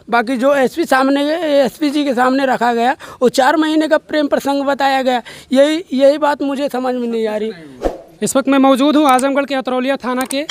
बाकी जो एसपी जी के सामने रखा गया वो 4 महीने का प्रेम प्रसंग बताया गया। यही बात मुझे समझ में नहीं आ रही। इस वक्त मैं मौजूद हूँ आजमगढ़ के अतरौलिया थाना के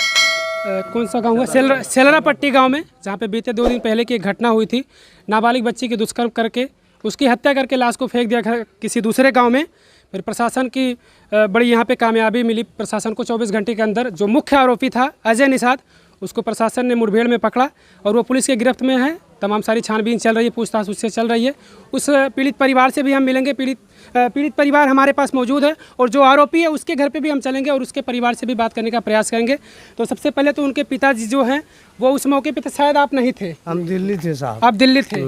कौन सा गांव है, सेलरापट्टी गांव में, जहां पे बीते 2 दिन पहले की एक घटना हुई थी। नाबालिग बच्ची की दुष्कर्म करके उसकी हत्या करके लाश को फेंक दिया किसी दूसरे गांव में। फिर प्रशासन की बड़ी यहां पे कामयाबी मिली। प्रशासन को 24 घंटे के अंदर जो मुख्य आरोपी था अजय निषाद, उसको प्रशासन ने मुठभेड़ में पकड़ा और वो पुलिस के गिरफ्त में है। तमाम सारी छानबीन चल रही है, पूछताछ उससे चल रही है। उस पीड़ित परिवार से भी हम मिलेंगे। पीड़ित परिवार हमारे पास मौजूद है और जो आरोपी है उसके घर पे भी हम चलेंगे और उसके परिवार से भी बात करने का प्रयास करेंगे। तो सबसे पहले तो उनके पिताजी जो हैं वो उस मौके पे तो शायद आप नहीं थे। हम दिल्ली थे साहब। आप दिल्ली थे,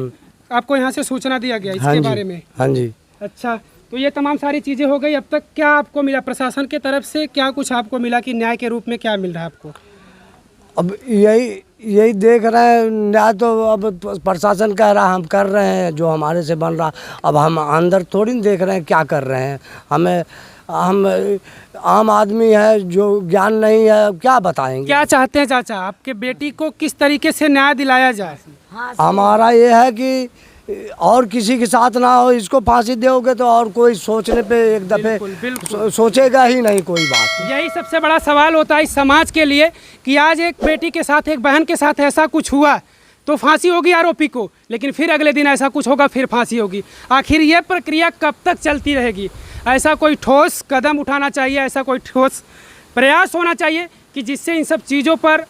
आपको यहाँ से सूचना दिया गया इसके बारे में? हाँ जी। अच्छा, तो ये तमाम सारी चीज़ें हो गई। अब तक क्या आपको मिला प्रशासन की तरफ से, क्या कुछ आपको मिला कि न्याय के रूप में क्या मिल रहा है आपको? अब यही देख रहे हैं न्याय तो अब प्रशासन कह रहा हम कर रहे हैं जो हमारे से बन रहा। अब हम अंदर थोड़ी देख रहे हैं क्या कर रहे हैं। हम आम आदमी है जो ज्ञान नहीं है, क्या बताएंगे। क्या चाहते हैं चाचा, आपके बेटी को किस तरीके से न्याय दिलाया जाए? हमारा ये है कि और किसी के साथ ना हो, इसको फांसी दोगे तो और कोई सोचने पे एक दफे सोचेगा ही नहीं कोई बात। यही सबसे बड़ा सवाल होता है इस समाज के लिए कि आज एक बेटी के साथ, एक बहन के साथ ऐसा कुछ हुआ तो फांसी होगी आरोपी को, लेकिन फिर अगले दिन ऐसा कुछ होगा फिर फांसी होगी। आखिर ये प्रक्रिया कब तक चलती रहेगी? ऐसा कोई ठोस कदम उठाना चाहिए, ऐसा कोई ठोस प्रयास होना चाहिए कि जिससे इन सब चीज़ों पर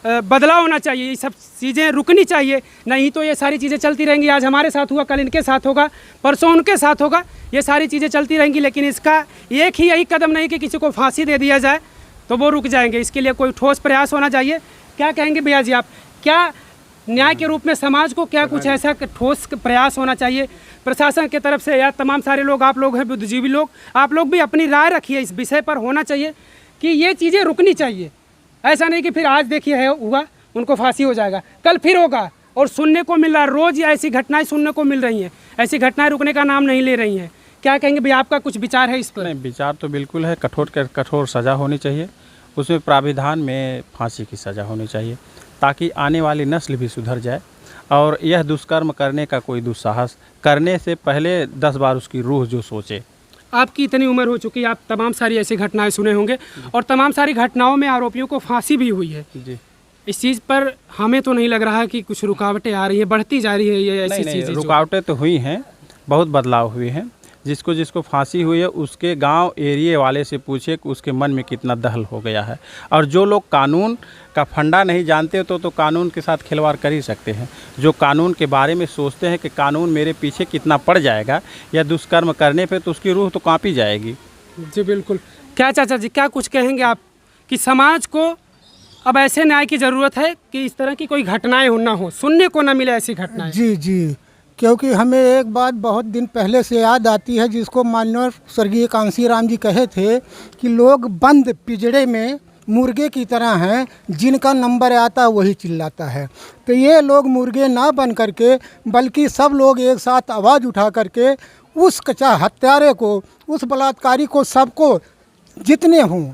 बदलाव होना चाहिए, ये सब चीज़ें रुकनी चाहिए। नहीं तो ये सारी चीज़ें चलती रहेंगी। आज हमारे साथ हुआ, कल इनके साथ होगा, परसों उनके साथ होगा, ये सारी चीज़ें चलती रहेंगी। लेकिन इसका एक ही यही कदम नहीं कि किसी को फांसी दे दिया जाए तो वो रुक जाएंगे। इसके लिए कोई ठोस प्रयास होना चाहिए। क्या कहेंगे भैया जी आप, क्या न्याय के रूप में समाज को क्या कुछ ऐसा ठोस प्रयास होना चाहिए प्रशासन की तरफ से, या तमाम सारे लोग, आप लोग हैं बुद्धिजीवी लोग, आप लोग भी अपनी राय रखिए इस विषय पर। होना चाहिए कि ये चीज़ें रुकनी चाहिए। ऐसा नहीं कि फिर आज देखिए है हुआ, उनको फांसी हो जाएगा, कल फिर होगा। और सुनने को मिल रहा, रोज़ ऐसी घटनाएं सुनने को मिल रही हैं। ऐसी घटनाएं रुकने का नाम नहीं ले रही हैं। क्या कहेंगे भैया, आपका कुछ विचार है इस पर? नहीं, विचार तो बिल्कुल है। कठोर सज़ा होनी चाहिए। उसमें प्राविधान में फांसी की सज़ा होनी चाहिए ताकि आने वाली नस्ल भी सुधर जाए। और यह दुष्कर्म करने का कोई दुस्साहस करने से पहले 10 बार उसकी रूह जो सोचे। आपकी इतनी उम्र हो चुकी है, आप तमाम सारी ऐसी घटनाएं सुने होंगे और तमाम सारी घटनाओं में आरोपियों को फांसी भी हुई है जी। इस चीज़ पर हमें तो नहीं लग रहा कि कुछ रुकावटें आ रही हैं, बढ़ती जा रही है ये ऐसी चीज़ें? रुकावटें तो हुई हैं, बहुत बदलाव हुए हैं। जिसको फांसी हुई है उसके गांव एरिए वाले से पूछे कि उसके मन में कितना दहल हो गया है। और जो लोग कानून का फंडा नहीं जानते तो कानून के साथ खिलवाड़ कर ही सकते हैं। जो कानून के बारे में सोचते हैं कि कानून मेरे पीछे कितना पड़ जाएगा या दुष्कर्म करने पे, तो उसकी रूह तो कांपी जाएगी। जी बिल्कुल। क्या चाचा जी, क्या कुछ कहेंगे आप कि समाज को अब ऐसे न्याय की ज़रूरत है कि इस तरह की कोई घटनाएँ ना हो, सुनने को ना मिले ऐसी घटनाएँ? जी, क्योंकि हमें एक बात बहुत दिन पहले से याद आती है, जिसको माननीय स्वर्गीय कांसी राम जी कहे थे कि लोग बंद पिंजड़े में मुर्गे की तरह हैं, जिनका नंबर आता वही चिल्लाता है। तो ये लोग मुर्गे ना बन करके, बल्कि सब लोग एक साथ आवाज़ उठा करके उस कच्चा हत्यारे को, उस बलात्कारी को, सबको जितने हों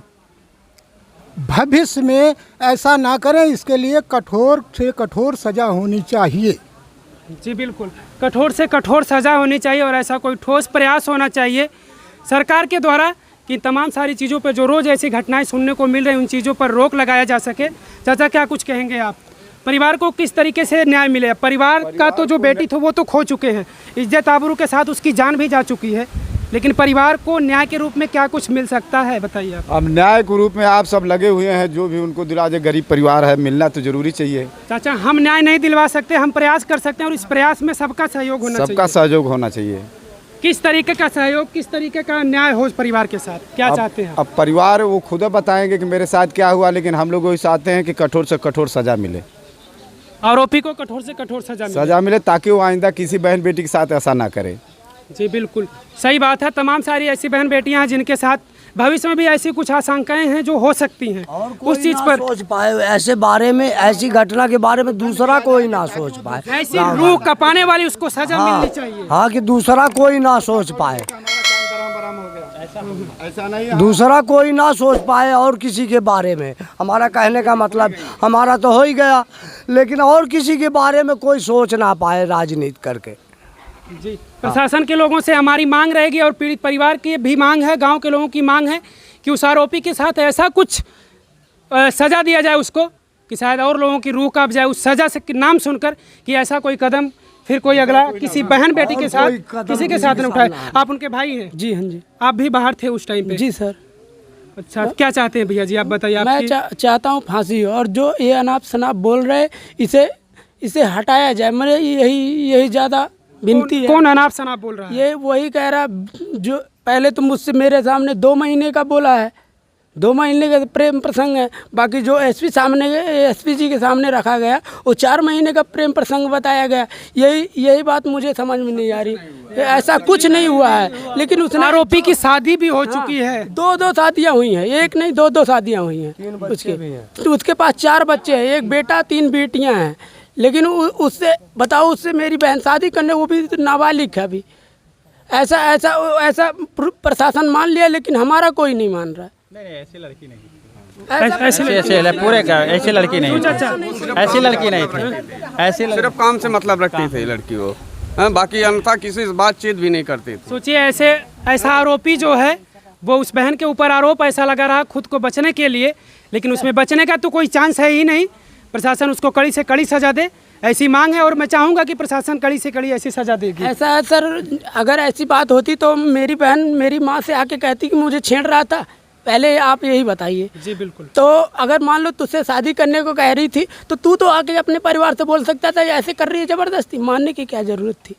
भविष्य में ऐसा ना करें, इसके लिए कठोर से कठोर सज़ा होनी चाहिए। जी बिल्कुल, कठोर से कठोर सज़ा होनी चाहिए और ऐसा कोई ठोस प्रयास होना चाहिए सरकार के द्वारा कि तमाम सारी चीज़ों पर जो रोज़ ऐसी घटनाएं सुनने को मिल रही हैं उन चीज़ों पर रोक लगाया जा सके। चाचा, क्या कुछ कहेंगे आप? परिवार को किस तरीके से न्याय मिले? परिवार का तो जो बेटी थी वो तो खो चुके हैं, इज्जत आबरू के साथ उसकी जान भी जा चुकी है, लेकिन परिवार को न्याय के रूप में क्या कुछ मिल सकता है, बताइए आप। अब न्याय के रूप में आप सब लगे हुए हैं, जो भी उनको दिला दे, गरीब परिवार है, मिलना तो जरूरी चाहिए। चाचा, हम न्याय नहीं दिलवा सकते, हम प्रयास कर सकते हैं और इस प्रयास में सबका सहयोग होना चाहिए। सबका सहयोग होना चाहिए। किस तरीके का सहयोग, किस तरीके का न्याय हो परिवार के साथ, क्या चाहते हैं? अब परिवार वो खुद बताएंगे कि मेरे साथ क्या हुआ, लेकिन हम लोग वही चाहते हैं कि कठोर से कठोर सजा मिले, आरोपी को कठोर से कठोर सजा मिले ताकि वो आइंदा किसी बहन बेटी के साथ ऐसा ना करे। जी बिल्कुल सही बात है। तमाम सारी ऐसी बहन बेटियां हैं जिनके साथ भविष्य में भी ऐसी कुछ आशंकाएं हैं जो हो सकती हैं, उस चीज पर सोच पाए, ऐसे बारे में, ऐसी घटना के बारे में दूसरा कोई ना सोच पाए। ऐसी रूह कपाने वाली उसको सजा मिलनी चाहिए। हाँ, कि दूसरा कोई ना सोच पाए। ऐसा नहीं है। दूसरा कोई ना सोच पाए और किसी के बारे में। हमारा कहने का मतलब हमारा तो हो ही गया, लेकिन और किसी के बारे में कोई सोच ना पाए राजनीति करके। जी, प्रशासन के लोगों से हमारी मांग रहेगी और पीड़ित परिवार की भी मांग है, गांव के लोगों की मांग है कि उस आरोपी के साथ ऐसा कुछ सज़ा दिया जाए उसको कि शायद और लोगों की रूह कांप जाए उस सज़ा से नाम सुनकर कि ऐसा कोई कदम फिर कोई अगला किसी बहन बेटी के साथ किसी के साथ न उठाए। आप उनके भाई हैं? जी हाँ जी। आप भी बाहर थे उस टाइम पे? जी सर। अच्छा, क्या चाहते हैं भैया जी, आप बताइए। मैं चाहता हूँ फांसी हो, और जो ये अनाप शनाप बोल रहे इसे हटाया जाए। मेरे यही ज़्यादा विनती है। कौन अनाप शनाप बोल रहा है? ये वही कह रहा जो पहले तो मुझसे मेरे सामने 2 महीने का बोला है, 2 महीने का प्रेम प्रसंग है। बाकी जो एसपी जी के सामने रखा गया वो 4 महीने का प्रेम प्रसंग बताया गया। यही बात मुझे समझ में नहीं आ रही। ऐसा कुछ नहीं हुआ है, लेकिन उसने आरोपी की शादी भी हो चुकी है। 2 शादियाँ हुई हैं, एक नहीं 2 शादियाँ हुई हैं उसके पास 4 बच्चे हैं, 1 बेटा 3 बेटियाँ हैं। लेकिन उससे बताओ, उससे मेरी बहन शादी करने, वो भी नाबालिग है अभी। ऐसा प्रशासन मान लिया, लेकिन हमारा कोई नहीं मान रहा है। नहीं, ऐसी लड़की नहीं थी। ऐसे पूरे का ऐसी लड़की नहीं थी। ऐसी लड़की नहीं थी। ऐसी सिर्फ काम से मतलब रखती थी लड़की वो, बाकी अन्यथा किसी से बातचीत भी नहीं करती थी। सोचिए, ऐसा आरोपी जो है वो उस बहन के ऊपर आरोप ऐसा लगा रहा खुद को बचने के लिए, लेकिन उसमें बचने का तो कोई चांस है ही नहीं। प्रशासन उसको कड़ी से कड़ी सजा दे, ऐसी मांग है। और मैं चाहूँगा कि प्रशासन कड़ी से कड़ी ऐसी सजा देगी। ऐसा है सर, अगर ऐसी बात होती तो मेरी बहन मेरी माँ से आके कहती कि मुझे छेड़ रहा था। पहले आप यही बताइए। जी बिल्कुल। तो अगर मान लो तुझसे शादी करने को कह रही थी तो तू तो आके अपने परिवार से बोल सकता था ऐसे कर रही है ज़बरदस्ती, मानने की क्या ज़रूरत थी?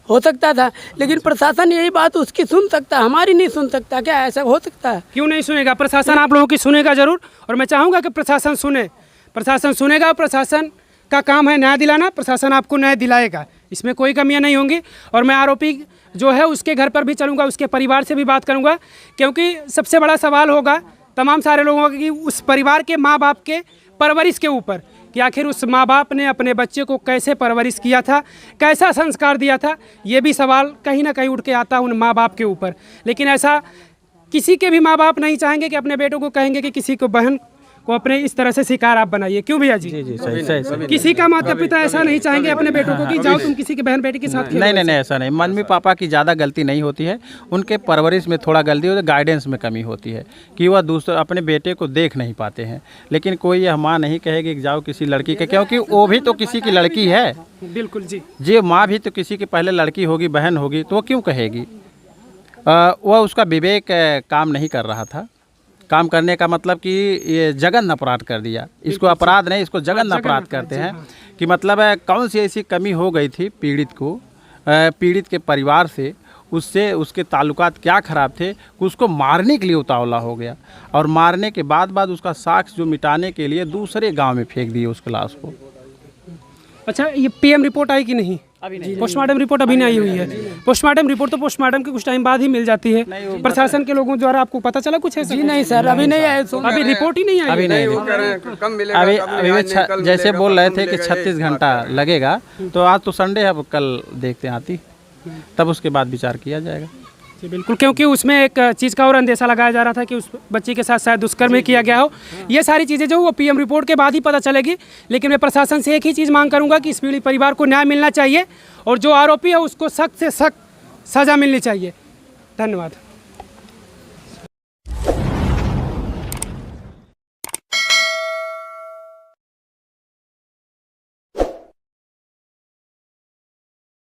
हो सकता था, लेकिन प्रशासन यही बात उसकी सुन सकता, हमारी नहीं सुन सकता क्या? ऐसा हो सकता है? क्यों नहीं सुनेगा? प्रशासन आप लोगों की सुनेगा ज़रूर, और मैं चाहूँगा कि प्रशासन सुने। प्रशासन सुनेगा, प्रशासन का काम है न्याय दिलाना। प्रशासन आपको न्याय दिलाएगा, इसमें कोई कमियां नहीं होंगी। और मैं आरोपी जो है उसके घर पर भी चलूँगा, उसके परिवार से भी बात करूँगा, क्योंकि सबसे बड़ा सवाल होगा तमाम सारे लोगों की उस परिवार के माँ बाप के परवरिश के ऊपर कि आखिर उस माँ बाप ने अपने बच्चे को कैसे परवरिश किया था, कैसा संस्कार दिया था। ये भी सवाल कहीं ना कहीं उठ के आता उन माँ बाप के ऊपर। लेकिन ऐसा किसी के भी माँ बाप नहीं चाहेंगे कि अपने बेटों को कहेंगे कि किसी को बहन को अपने इस तरह से शिकार आप बनाइए। क्यों भैया जी? जी सही। किसी का माता पिता ऐसा नहीं चाहेंगे अपने बेटों को कि जाओ तुम किसी की बहन बेटी के साथ खेलो। नहीं, ऐसा नहीं। मम्मी पापा की ज़्यादा गलती नहीं होती है, उनके परवरिश में थोड़ा गलती होती है, गाइडेंस में कमी होती है कि वह दूसरे अपने बेटे को देख नहीं पाते हैं। लेकिन कोई यह माँ नहीं कहेगी कि जाओ किसी लड़की के, क्योंकि वो भी तो किसी की लड़की है। बिल्कुल जी। जी, माँ भी तो किसी की पहले लड़की होगी, बहन होगी, तो वो क्यों कहेगी? वह उसका विवेक काम नहीं कर रहा था। काम करने का मतलब कि ये जघन्य अपराध कर दिया। इसको अपराध नहीं, इसको जघन्य अपराध करते हैं। कि मतलब कौन सी ऐसी कमी हो गई थी पीड़ित को, पीड़ित के परिवार से, उससे उसके ताल्लुकात क्या ख़राब थे कि उसको मारने के लिए उतावला हो गया। और मारने के बाद उसका साक्ष्य जो मिटाने के लिए दूसरे गांव में फेंक दिए उस लाश को। अच्छा, ये पीएम रिपोर्ट आई कि नहीं? अभी नहीं। पोस्टमार्टम रिपोर्ट अभी नहीं आई हुई है। पोस्टमार्टम रिपोर्ट तो पोस्टमार्टम के कुछ टाइम बाद ही मिल जाती है। प्रशासन के लोगों द्वारा आपको पता चला कुछ ऐसा? जी नहीं सर, अभी नहीं आए। अभी रिपोर्ट ही नहीं आई। अभी नहीं, वो कह रहे हैं कम मिलेगा, अभी जैसे बोल रहे थे कि 36 घंटा लगेगा, तो आज तो संडे है, अब कल देखते हैं आती, तब उसके बाद विचार किया जाएगा। जी बिल्कुल, क्योंकि उसमें एक चीज़ का और अंदेशा लगाया जा रहा था कि उस बच्ची के साथ शायद दुष्कर्म किया गया हो। ये सारी चीज़ें जो वो पीएम रिपोर्ट के बाद ही पता चलेगी। लेकिन मैं प्रशासन से एक ही चीज़ मांग करूंगा कि इस पीड़ित परिवार को न्याय मिलना चाहिए और जो आरोपी है उसको सख्त से सख्त सज़ा मिलनी चाहिए। धन्यवाद।